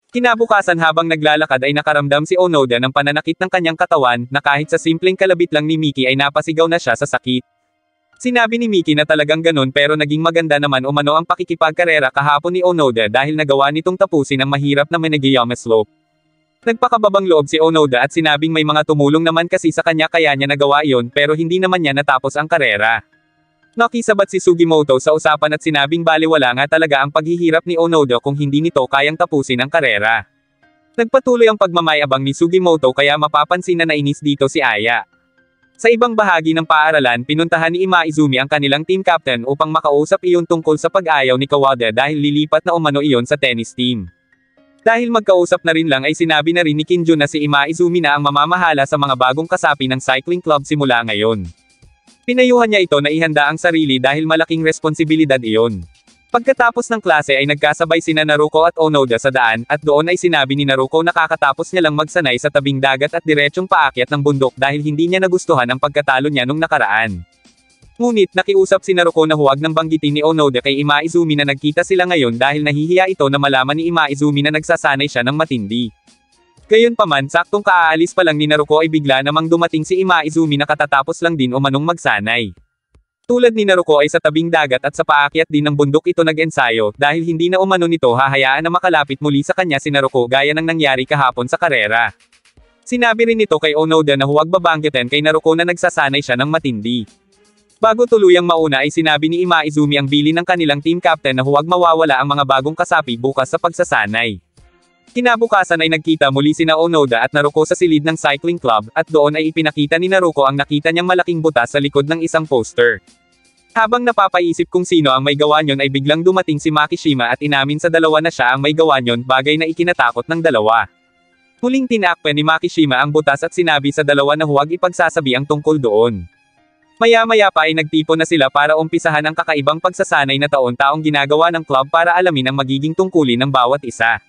Kinabukasan habang naglalakad ay nakaramdam si Onoda ng pananakit ng kanyang katawan, na kahit sa simpleng kalabit lang ni Miki ay napasigaw na siya sa sakit. Sinabi ni Miki na talagang ganun pero naging maganda naman umano ang pakikipagkarera kahapon ni Onoda dahil nagawa nitong tapusin ang mahirap na Manegayama slope. Nagpakababang loob si Onoda at sinabing may mga tumulong naman kasi sa kanya kaya niya nagawa iyon pero hindi naman niya natapos ang karera. Nakisabat si Sugimoto sa usapan at sinabing balewala nga talaga ang paghihirap ni Onoda kung hindi nito kayang tapusin ang karera. Nagpatuloy ang pagmamayabang ni Sugimoto kaya mapapansin na nainis dito si Aya. Sa ibang bahagi ng paaralan pinuntahan ni Ima Izumi ang kanilang team captain upang makausap iyon tungkol sa pag-ayaw ni Kawada dahil lilipat na umano iyon sa tennis team. Dahil magkausap na rin lang ay sinabi na rin ni Kinjo na si Ima Izumi na ang mamamahala sa mga bagong kasapi ng cycling club simula ngayon. Pinayuhan niya ito na ihanda ang sarili dahil malaking responsibilidad iyon. Pagkatapos ng klase ay nagkasabay sina Naruko at Onoda sa daan, at doon ay sinabi ni Naruko na kakatapos niya lang magsanay sa tabing dagat at diretsyong paakyat ng bundok dahil hindi niya nagustuhan ang pagkatalo niya nung nakaraan. Ngunit nakiusap si Naruko na huwag nang banggitin ni Onoda kay Ima Izumi na nagkita sila ngayon dahil nahihiya ito na malaman ni Ima Izumi na nagsasanay siya ng matindi. Gayunpaman saktong kaaalis pa lang ni Naruko ay bigla namang dumating si Ima Izumi na katatapos lang din umanong magsanay. Tulad ni Naruko ay sa tabing dagat at sa paakyat din ng bundok ito nag-ensayo dahil hindi na umano nito hahayaan na makalapit muli sa kanya si Naruko gaya ng nangyari kahapon sa karera. Sinabi rin nito kay Onoda na huwag babanggitin kay Naruko na nagsasanay siya ng matindi. Bago tuluyang mauna ay sinabi ni Ima Izumi ang bili ng kanilang team captain na huwag mawawala ang mga bagong kasapi bukas sa pagsasanay. Kinabukasan ay nagkita muli sina Onoda at Naruko sa silid ng cycling club, at doon ay ipinakita ni Naruko ang nakita niyang malaking butas sa likod ng isang poster. Habang napapaisip kung sino ang may gawa niyon ay biglang dumating si Makishima at inamin sa dalawa na siya ang may gawa niyon, bagay na ikinatakot ng dalawa. Huling tinakpan ni Makishima ang butas at sinabi sa dalawa na huwag ipagsasabi ang tungkol doon. Maya-maya pa ay nagtipon na sila para umpisahan ang kakaibang pagsasanay na taon-taong ginagawa ng club para alamin ang magiging tungkulin ng bawat isa.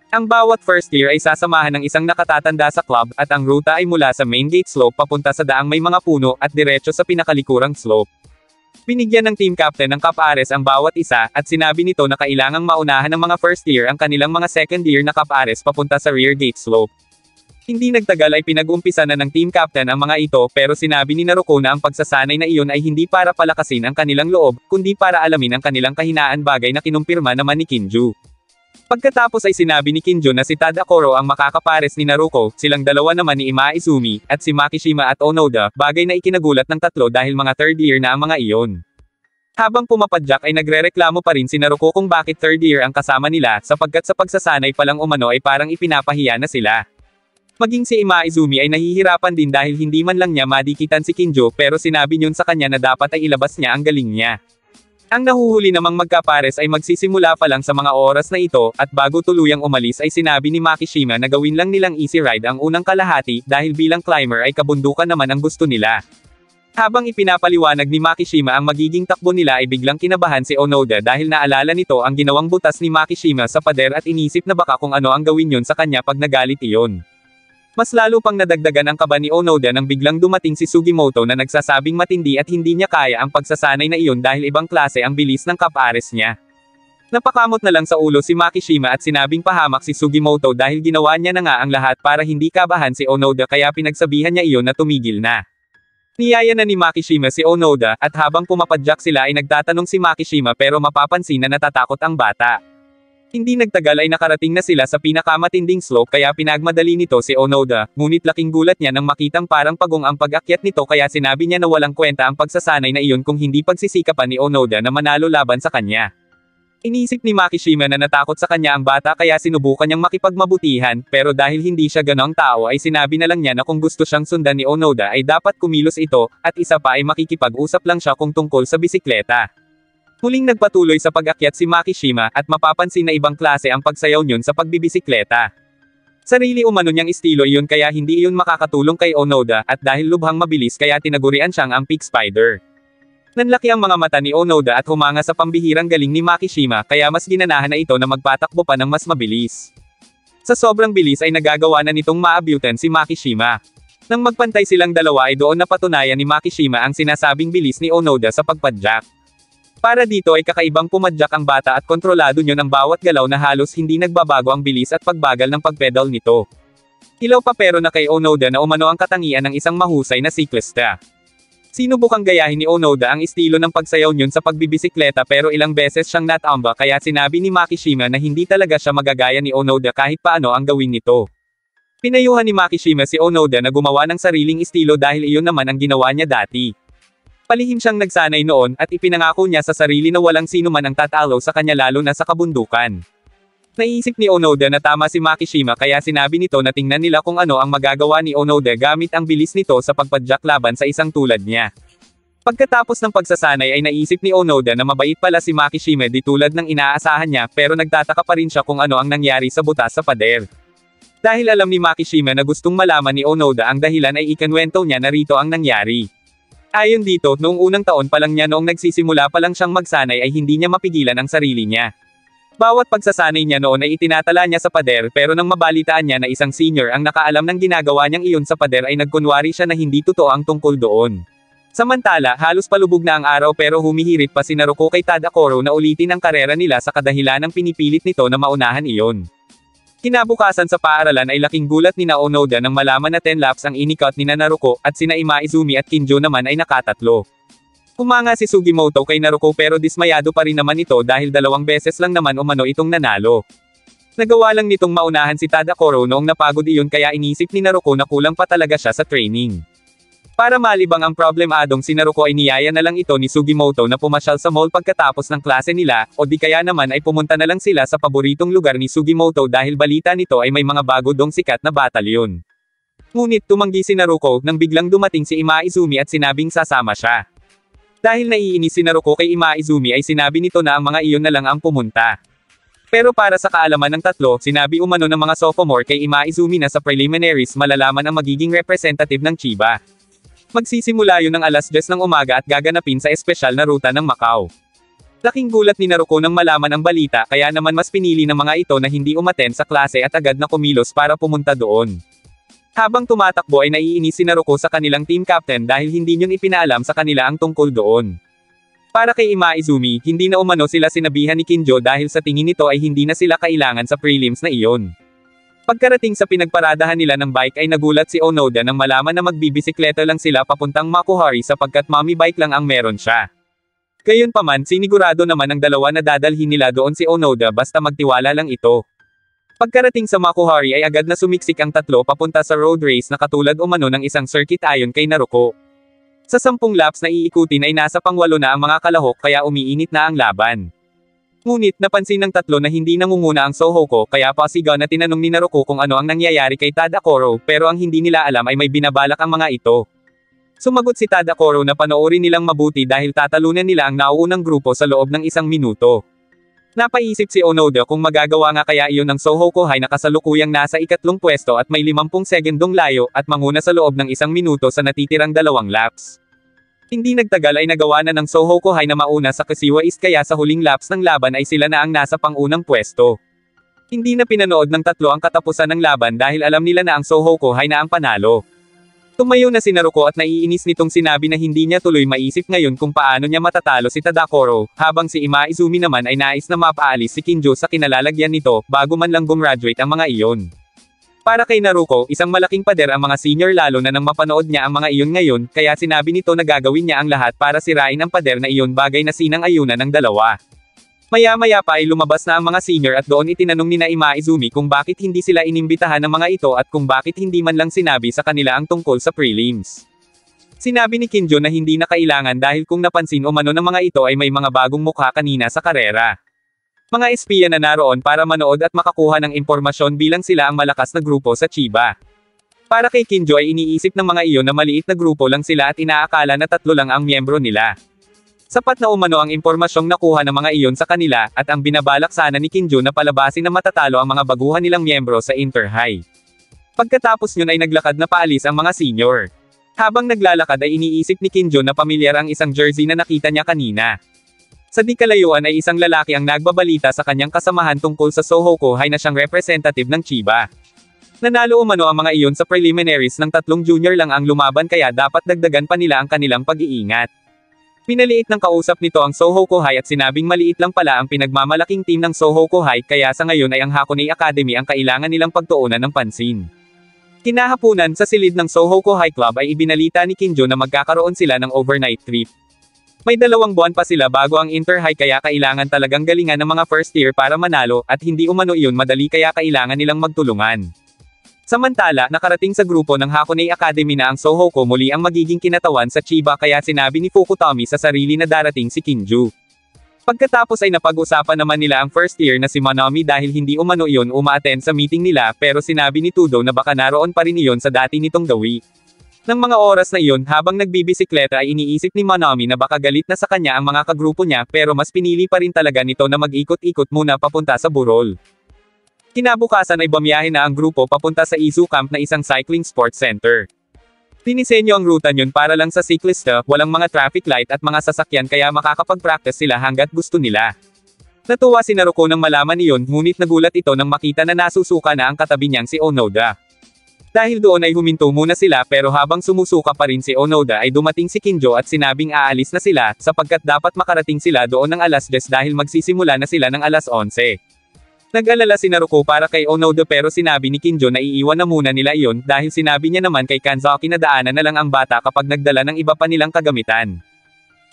Ang bawat first year ay sasamahan ng isang nakatatanda sa club, at ang ruta ay mula sa main gate slope papunta sa daang may mga puno at diretso sa pinakalikurang slope. Binigyan ng team captain ng kapares ang bawat isa, at sinabi nito na kailangang maunahan ng mga first year ang kanilang mga second year na kapares papunta sa rear gate slope. Hindi nagtagal ay pinag-umpisa na ng team captain ang mga ito pero sinabi ni Naruko na ang pagsasanay na iyon ay hindi para palakasin ang kanilang loob, kundi para alamin ang kanilang kahinaan, bagay na kinumpirma naman ni Kinju. Pagkatapos ay sinabi ni Kinjo na si Tadakoro ang makakapares ni Naruko, silang dalawa naman ni Ima Izumi, at si Makishima at Onoda, bagay na ikinagulat ng tatlo dahil mga third year na ang mga iyon. Habang pumapadyak ay nagrereklamo pa rin si Naruko kung bakit third year ang kasama nila, sapagkat sa pagsasanay pa lang umano ay parang ipinapahiya na sila. Maging si Ima Izumi ay nahihirapan din dahil hindi man lang niya madikitan si Kinjo pero sinabi niyon sa kanya na dapat ay ilabas niya ang galing niya. Ang nahuhuli namang magkapares ay magsisimula pa lang sa mga oras na ito, at bago tuluyang umalis ay sinabi ni Makishima na gawin lang nilang easy ride ang unang kalahati dahil bilang climber ay kabundukan naman ang gusto nila. Habang ipinapaliwanag ni Makishima ang magiging takbo nila ay biglang kinabahan si Onoda dahil naalala nito ang ginawang butas ni Makishima sa pader at inisip na baka kung ano ang gawin yon sa kanya pag nagalit iyon. Mas lalo pang nadagdagan ang kaba ni Onoda nang biglang dumating si Sugimoto na nagsasabing matindi at hindi niya kaya ang pagsasanay na iyon dahil ibang klase ang bilis ng kapares niya. Napakamot na lang sa ulo si Makishima at sinabing pahamak si Sugimoto dahil ginawa niya na nga ang lahat para hindi kabahan si Onoda kaya pinagsabihan niya iyon na tumigil na. Niyaya na ni Makishima si Onoda at habang pumapadyak sila ay nagtatanong si Makishima pero mapapansin na natatakot ang bata. Hindi nagtagal ay nakarating na sila sa pinakamatinding slope kaya pinagmadali nito si Onoda, ngunit laking gulat niya nang makitang parang pagong ang pag-akyat nito kaya sinabi niya na walang kwenta ang pagsasanay na iyon kung hindi pagsisikapan ni Onoda na manalo laban sa kanya. Inisip ni Makishima na natakot sa kanya ang bata kaya sinubukan niyang makipagmabutihan, pero dahil hindi siya ganong tao ay sinabi na lang niya na kung gusto siyang sundan ni Onoda ay dapat kumilos ito, at isa pa ay makikipag-usap lang siya kung tungkol sa bisikleta. Huling nagpatuloy sa pag-akyat si Makishima at mapapansin na ibang klase ang pagsayaw niyon sa pagbibisikleta. Sarili umano niyang estilo iyon kaya hindi iyon makakatulong kay Onoda at dahil lubhang mabilis kaya tinagurian siyang ang Pig Spider. Nanlaki ang mga mata ni Onoda at humanga sa pambihirang galing ni Makishima kaya mas ginanahan na ito na magpatakbo pa ng mas mabilis. Sa sobrang bilis ay nagagawa na nitong maabutan si Makishima. Nang magpantay silang dalawa ay doon napatunayan ni Makishima ang sinasabing bilis ni Onoda sa pagpadyak. Para dito ay kakaibang pumadyak ang bata at kontrolado nyo ng bawat galaw na halos hindi nagbabago ang bilis at pagbagal ng pagpedal nito. Ilaw pa pero na kay Onoda na umano ang katangian ng isang mahusay na siklista. Sinubukang gayahin ni Onoda ang estilo ng pagsayaw niyon sa pagbibisikleta pero ilang beses siyang natamba kaya sinabi ni Makishima na hindi talaga siya magagaya ni Onoda kahit paano ang gawin nito. Pinayuhan ni Makishima si Onoda na gumawa ng sariling estilo dahil iyon naman ang ginawa niya dati. Palihim siyang nagsanay noon at ipinangako niya sa sarili na walang sino man ang tatalo sa kanya lalo na sa kabundukan. Naisip ni Onoda na tama si Makishima kaya sinabi nito na tingnan nila kung ano ang magagawa ni Onoda gamit ang bilis nito sa pagpadyak laban sa isang tulad niya. Pagkatapos ng pagsasanay ay naisip ni Onoda na mabait pala si Makishima di tulad ng inaasahan niya pero nagtataka pa rin siya kung ano ang nangyari sa butas sa pader. Dahil alam ni Makishima na gustong malaman ni Onoda ang dahilan ay ikinwento niya na rito ang nangyari. Ayon dito, noong unang taon pa lang niya noong nagsisimula pa lang siyang magsanay ay hindi niya mapigilan ang sarili niya. Bawat pagsasanay niya noon ay itinatala niya sa pader pero nang mabalitaan niya na isang senior ang nakaalam ng ginagawa niyang iyon sa pader ay nagkunwari siya na hindi totoo ang tungkol doon. Samantala, halos palubog na ang araw pero humihirit pa si Naruko kay Tadakoro na ulitin ang karera nila sa kadahilan ng pinipilit nito na maunahan iyon. Kinabukasan sa paaralan ay laking gulat ni Onoda nang malaman na 10 laps ang inikot ni Naruko at sina Ima Izumi at Kinjo naman ay nakatatlo. Humanga si Sugimoto kay Naruko pero dismayado pa rin naman ito dahil 2 beses lang naman umano itong nanalo. Nagawa lang nitong maunahan si Tadakoro noong napagod iyon kaya inisip ni Naruko na kulang pa talaga siya sa training. Para malibang ang problemadong si Naruko ay niyaya na lang ito ni Sugimoto na pumasyal sa mall pagkatapos ng klase nila, o di kaya naman ay pumunta na lang sila sa paboritong lugar ni Sugimoto dahil balita nito ay may mga bago dong sikat na batalyon. Ngunit tumanggi si Naruko nang biglang dumating si Ima Izumi at sinabing sasama siya. Dahil naiinis si Naruko kay Ima Izumi ay sinabi nito na ang mga iyon na lang ang pumunta. Pero para sa kaalaman ng tatlo, sinabi umano ng mga sophomore kay Ima Izumi na sa preliminaries malalaman ang magiging representative ng Chiba. Magsisimula yun ng alas 10 ng umaga at gaganapin sa espesyal na ruta ng Macau. Laking gulat ni Naruko nang malaman ang balita kaya naman mas pinili ng mga ito na hindi umaten sa klase at agad na kumilos para pumunta doon. Habang tumatakbo ay naiinis si Naruko sa kanilang team captain dahil hindi niyon ipinaalam sa kanila ang tungkol doon. Para kay Ima Izumi, hindi na umano sila sinabihan ni Kinjo dahil sa tingin nito ay hindi na sila kailangan sa prelims na iyon. Pagkarating sa pinagparadahan nila ng bike ay nagulat si Onoda nang malaman na magbibisikleta lang sila papuntang Makuhari sapagkat mommy bike lang ang meron siya. Gayunpaman, sinigurado naman ng dalawa na dadalhin nila doon si Onoda basta magtiwala lang ito. Pagkarating sa Makuhari ay agad na sumiksik ang tatlo papunta sa road race na katulad umano ng isang circuit ayon kay Naruko. Sa 10 laps na iikutin ay nasa pang-8 na ang mga kalahok kaya umiinit na ang laban. Ngunit napansin ng tatlo na hindi nangunguna ang Sohoko kaya pasigaw na tinanong ni Naruko kung ano ang nangyayari kay Tadakoro pero ang hindi nila alam ay may binabalak ang mga ito. Sumagot si Tadakoro na panoorin nilang mabuti dahil tatalunan nila ang nauunang grupo sa loob ng 1 minuto. Napaisip si Onoda kung magagawa nga kaya iyon ng Sohoko High na kasalukuyang nasa 3 pwesto at may 50 segundong layo at manguna sa loob ng 1 minuto sa natitirang 2 laps. Hindi nagtagal ay nagawa na ng Sohoko High na mauna sa Kasiwa East kaya sa huling laps ng laban ay sila na ang nasa pang-unang pwesto. Hindi na pinanood ng tatlo ang katapusan ng laban dahil alam nila na ang Sohoko High na ang panalo. Tumayo na si Naruko at naiinis nitong sinabi na hindi niya tuloy maisip ngayon kung paano niya matatalo si Tadakoro, habang si Ima Izumi naman ay nais na mapaalis si Kinjo sa kinalalagyan nito, bago man lang gumraduate ang mga iyon. Para kay Naruko, isang malaking pader ang mga senior lalo na nang mapanood niya ang mga iyon ngayon, kaya sinabi nito na gagawin niya ang lahat para sirain ang pader na iyon bagay na sinang-ayunan ng dalawa. Maya-maya pa ay lumabas na ang mga senior at doon itinanong ni Ima Izumi kung bakit hindi sila inimbitahan ng mga ito at kung bakit hindi man lang sinabi sa kanila ang tungkol sa prelims. Sinabi ni Kinjo na hindi na kailangan dahil kung napansin umano ng mga ito ay may mga bagong mukha kanina sa karera. Mga espiya na naroon para manood at makakuha ng impormasyon bilang sila ang malakas na grupo sa Chiba. Para kay Kinjo ay iniisip ng mga iyon na maliit na grupo lang sila at inaakala na 3 lang ang miyembro nila. Sapat na umano ang impormasyong nakuha ng mga iyon sa kanila, at ang binabalak sana ni Kinjo na palabasin na matatalo ang mga baguhan nilang miyembro sa Inter-High. Pagkatapos yun ay naglakad na paalis ang mga senior. Habang naglalakad ay iniisip ni Kinjo na pamilyar ang isang jersey na nakita niya kanina. Sa di kalayuan ay isang lalaki ang nagbabalita sa kanyang kasamahan tungkol sa Sohoko High na siyang representative ng Chiba. Nanalo umano ang mga iyon sa preliminaries ng 3 junior lang ang lumaban kaya dapat dagdagan pa nila ang kanilang pag-iingat. Pinaliit ng kausap nito ang Sohoku High at sinabing maliit lang pala ang pinagmamalaking team ng Sohoku High kaya sa ngayon ay ang Hakone Academy ang kailangan nilang pagtuunan ng pansin. Kinahapunan sa silid ng Sohoku High Club ay ibinalita ni Kinjo na magkakaroon sila ng overnight trip. May 2 buwan pa sila bago ang Inter-High kaya kailangan talagang galingan ng mga first year para manalo at hindi umano iyon madali kaya kailangan nilang magtulungan. Samantala, nakarating sa grupo ng Hakone Academy na ang Sohoku muli ang magiging kinatawan sa Chiba kaya sinabi ni Fukutomi sa sarili na darating si Kinju. Pagkatapos ay napag-usapan naman nila ang first year na si Monomi dahil hindi umano iyon uma-attend sa meeting nila pero sinabi ni Tudo na baka naroon pa rin iyon sa dati nitong gawi. Nang mga oras na iyon habang nagbibisikleta ay iniisip ni Monomi na baka galit na sa kanya ang mga kagrupo niya pero mas pinili pa rin talaga nito na mag-ikot-ikot muna papunta sa burol. Kinabukasan ay bumiyahe na ang grupo papunta sa Izu Camp na isang cycling sports center. Dinisenyo ang ruta niyon para lang sa siklista, walang mga traffic light at mga sasakyan kaya makakapag-practice sila hanggat gusto nila. Natuwa si Naruko nang malaman iyon ngunit nagulat ito nang makita na nasusuka na ang katabi niyang si Onoda. Dahil doon ay huminto muna sila pero habang sumusuka pa rin si Onoda ay dumating si Kinjo at sinabing aalis na sila sapagkat dapat makarating sila doon ng alas 10 dahil magsisimula na sila ng alas 11. Nag-alala si Naruko para kay Onoda pero sinabi ni Kinjo na iiwan na muna nila iyon dahil sinabi niya naman kay Kanzaki na daanan na lang ang bata kapag nagdala ng iba pa nilang kagamitan.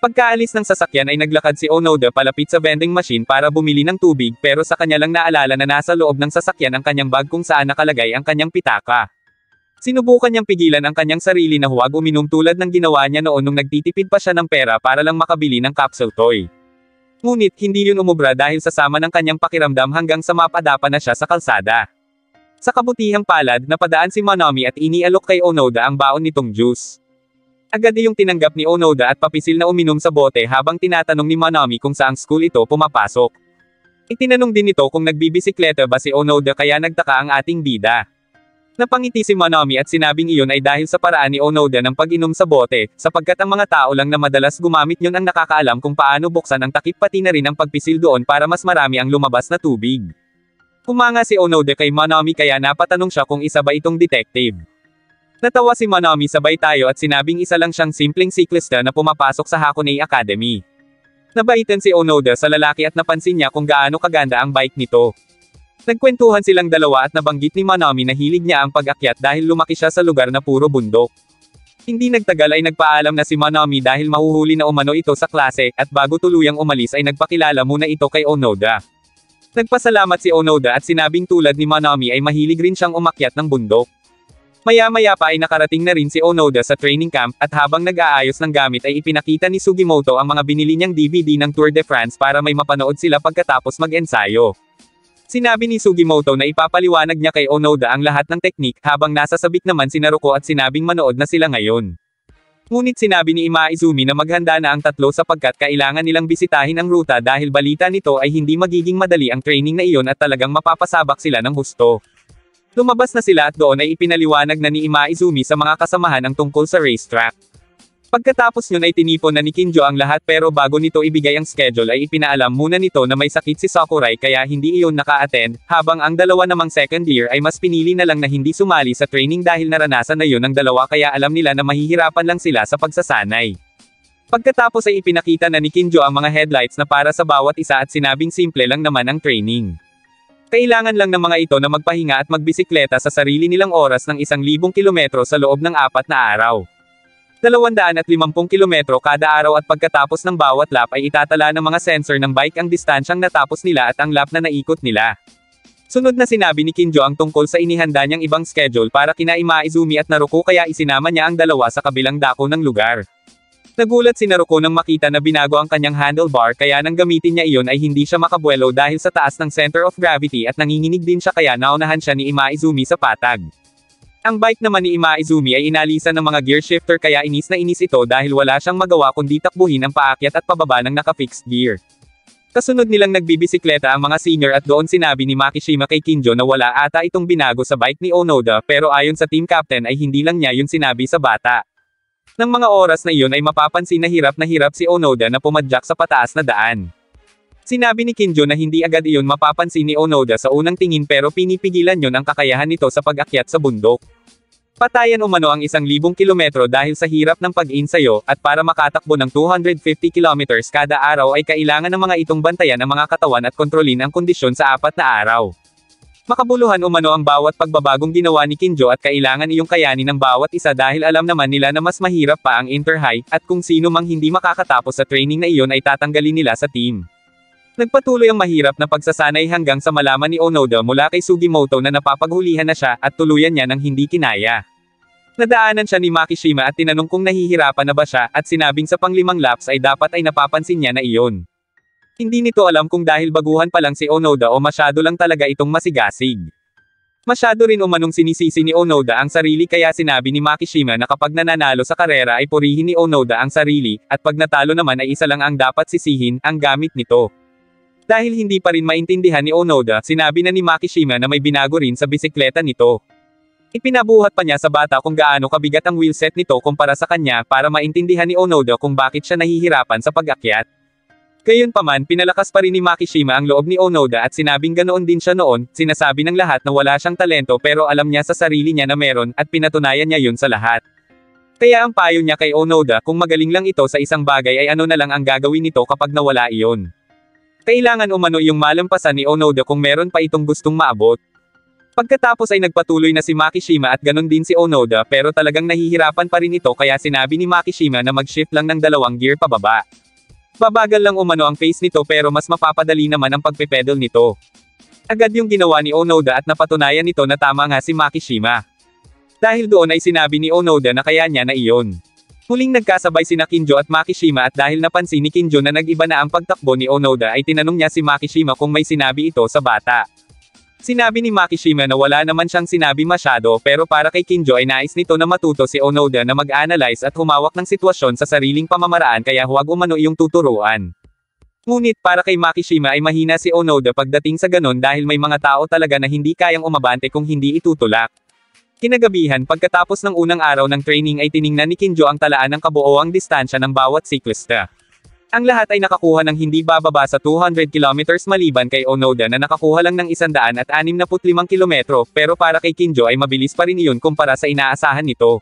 Pagkaalis ng sasakyan ay naglakad si Onoda palapit sa vending machine para bumili ng tubig pero sa kanya lang naalala na nasa loob ng sasakyan ang kanyang bag kung saan nakalagay ang kanyang pitaka. Sinubukan niyang pigilan ang kanyang sarili na huwag uminom tulad ng ginawa niya noon nung nagtitipid pa siya ng pera para lang makabili ng capsule toy. Ngunit hindi yun umubra dahil sa sama ng kanyang pakiramdam hanggang sa mapadapa na siya sa kalsada. Sa kabutihang palad, napadaan si Monomi at inialok kay Onoda ang baon nitong juice. Agad iyong tinanggap ni Onoda at papisil na uminom sa bote habang tinatanong ni Monomi kung saang school ito pumapasok. Itinanong din nito kung nagbibisikleta ba si Onoda kaya nagtaka ang ating bida. Napangiti si Monomi at sinabing iyon ay dahil sa paraan ni Onoda ng pag-inom sa bote, sapagkat ang mga tao lang na madalas gumamit yun ang nakakaalam kung paano buksan ang takip pati na rin ang pagpisil doon para mas marami ang lumabas na tubig. Kumanga si Onoda kay Monomi kaya napatanong siya kung isa ba itong detective. Natawa si Monomi sabay tayo at sinabing isa lang siyang simpleng siklista na pumapasok sa Hakone Academy. Nabaitan si Onoda sa lalaki at napansin niya kung gaano kaganda ang bike nito. Nagkwentuhan silang dalawa at nabanggit ni Monomi na hilig niya ang pag-akyat dahil lumaki siya sa lugar na puro bundok. Hindi nagtagal ay nagpaalam na si Monomi dahil mahuhuli na umano ito sa klase, at bago tuluyang umalis ay nagpakilala muna ito kay Onoda. Nagpasalamat si Onoda at sinabing tulad ni Monomi ay mahilig rin siyang umakyat ng bundok. Maya-maya pa ay nakarating na rin si Onoda sa training camp, at habang nag-aayos ng gamit ay ipinakita ni Sugimoto ang mga binili niyang DVD ng Tour de France para may mapanood sila pagkatapos mag-ensayo. Sinabi ni Sugimoto na ipapaliwanag niya kay Onoda ang lahat ng teknik habang nasasabik naman si Naruko at sinabing manood na sila ngayon. Ngunit sinabi ni Imaizumi na maghanda na ang tatlo sapagkat kailangan nilang bisitahin ang ruta dahil balita nito ay hindi magiging madali ang training na iyon at talagang mapapasabak sila ng husto. Lumabas na sila at doon ay ipinaliwanag na ni Imaizumi sa mga kasamahan ang tungkol sa racetrack. Pagkatapos yun ay tinipon na ni Kinjo ang lahat pero bago nito ibigay ang schedule ay ipinaalam muna nito na may sakit si Sakurai kaya hindi iyon naka-attend, habang ang dalawa namang second year ay mas pinili na lang na hindi sumali sa training dahil naranasan na yun ng dalawa kaya alam nila na mahihirapan lang sila sa pagsasanay. Pagkatapos ay ipinakita na ni Kinjo ang mga headlights na para sa bawat isa at sinabing simple lang naman ang training. Kailangan lang ng mga ito na magpahinga at magbisikleta sa sarili nilang oras ng 1,000 kilometro sa loob ng 4 na araw. 250 kilometro kada araw at pagkatapos ng bawat lap ay itatala ng mga sensor ng bike ang distansyang natapos nila at ang lap na naikot nila. Sunod na sinabi ni Kinjo ang tungkol sa inihanda niyang ibang schedule para kina Imaizumi at Naruko kaya isinama niya ang dalawa sa kabilang dako ng lugar. Nagulat si Naruko nang makita na binago ang kanyang handlebar kaya nang gamitin niya iyon ay hindi siya makabuelo dahil sa taas ng center of gravity at nanginginig din siya kaya naunahan siya ni Imaizumi sa patag. Ang bike naman ni Imaizumi ay inalisan ng mga gear shifter kaya inis na inis ito dahil wala siyang magawa kundi takbuhin ang paakyat at pababa ng naka-fixed gear. Kasunod nilang nagbibisikleta ang mga senior at doon sinabi ni Makishima kay Kinjo na wala ata itong binago sa bike ni Onoda pero ayon sa team captain ay hindi lang niya yun sinabi sa bata. Nang mga oras na iyon ay mapapansin na hirap si Onoda na pumadyak sa pataas na daan. Sinabi ni Kinjo na hindi agad iyon mapapansin ni Onoda sa unang tingin pero pinipigilan yon ang kakayahan nito sa pag-akyat sa bundok. Patayan umano ang 1,000 kilometro dahil sa hirap ng pag-ensayo, at para makatakbo ng 250 kilometers kada araw ay kailangan ng mga itong bantayan ang mga katawan at kontrolin ang kondisyon sa 4 na araw. Makabuluhan umano ang bawat pagbabagong ginawa ni Kinjo at kailangan iyong kayanin ng bawat isa dahil alam naman nila na mas mahirap pa ang Inter-High, at kung sino mang hindi makakatapos sa training na iyon ay tatanggalin nila sa team. Nagpatuloy ang mahirap na pagsasanay hanggang sa malaman ni Onoda mula kay Sugimoto na napapaghulihan na siya at tuluyan niya ng hindi kinaya. Nadaanan siya ni Makishima at tinanong kung nahihirapan na ba siya, at sinabing sa pang-5 laps ay dapat ay napapansin niya na iyon. Hindi nito alam kung dahil baguhan pa lang si Onoda o masyado lang talaga itong masigasig. Masyado rin umanong sinisisi ni Onoda ang sarili kaya sinabi ni Makishima na kapag nananalo sa karera ay purihin ni Onoda ang sarili, at pag natalo naman ay isa lang ang dapat sisihin, ang gamit nito. Dahil hindi pa rin maintindihan ni Onoda, sinabi na ni Makishima na may binago rin sa bisikleta nito. Ipinabuhat pa niya sa bata kung gaano kabigat ang wheelset nito kumpara sa kanya para maintindihan ni Onoda kung bakit siya nahihirapan sa pag-akyat. Gayunpaman, pinalakas pa rin ni Makishima ang loob ni Onoda at sinabing ganoon din siya noon, sinasabi ng lahat na wala siyang talento pero alam niya sa sarili niya na meron, at pinatunayan niya yun sa lahat. Kaya ang payo niya kay Onoda kung magaling lang ito sa isang bagay ay ano na lang ang gagawin nito kapag nawala iyon. Kailangan umano iyong malampasan ni Onoda kung meron pa itong gustong maabot. Pagkatapos ay nagpatuloy na si Makishima at ganon din si Onoda pero talagang nahihirapan pa rin ito kaya sinabi ni Makishima na mag-shift lang ng 2 gear pababa. Babagal lang umano ang pace nito pero mas mapapadali naman ang pagpepedal nito. Agad yung ginawa ni Onoda at napatunayan nito na tama nga si Makishima. Dahil doon ay sinabi ni Onoda na kaya niya na iyon. Muling nagkasabay sina Kinjo at Makishima at dahil napansin ni Kinjo na nag-iba na ang pagtakbo ni Onoda ay tinanong niya si Makishima kung may sinabi ito sa bata. Sinabi ni Makishima na wala naman siyang sinabi masyado pero para kay Kinjo ay nais nito na matuto si Onoda na mag-analyze at humawak ng sitwasyon sa sariling pamamaraan kaya huwag umano iyong tuturuan. Ngunit para kay Makishima ay mahina si Onoda pagdating sa ganon dahil may mga tao talaga na hindi kayang umabante kung hindi itutulak. Kinagabihan pagkatapos ng unang araw ng training ay tiningnan ni Kinjo ang talaan ng kabuoang distansya ng bawat siklista. Ang lahat ay nakakuha ng hindi bababa sa 200 kilometers maliban kay Onoda na nakakuha lang ng 165 kilometro pero para kay Kinjo ay mabilis pa rin iyon kumpara sa inaasahan nito.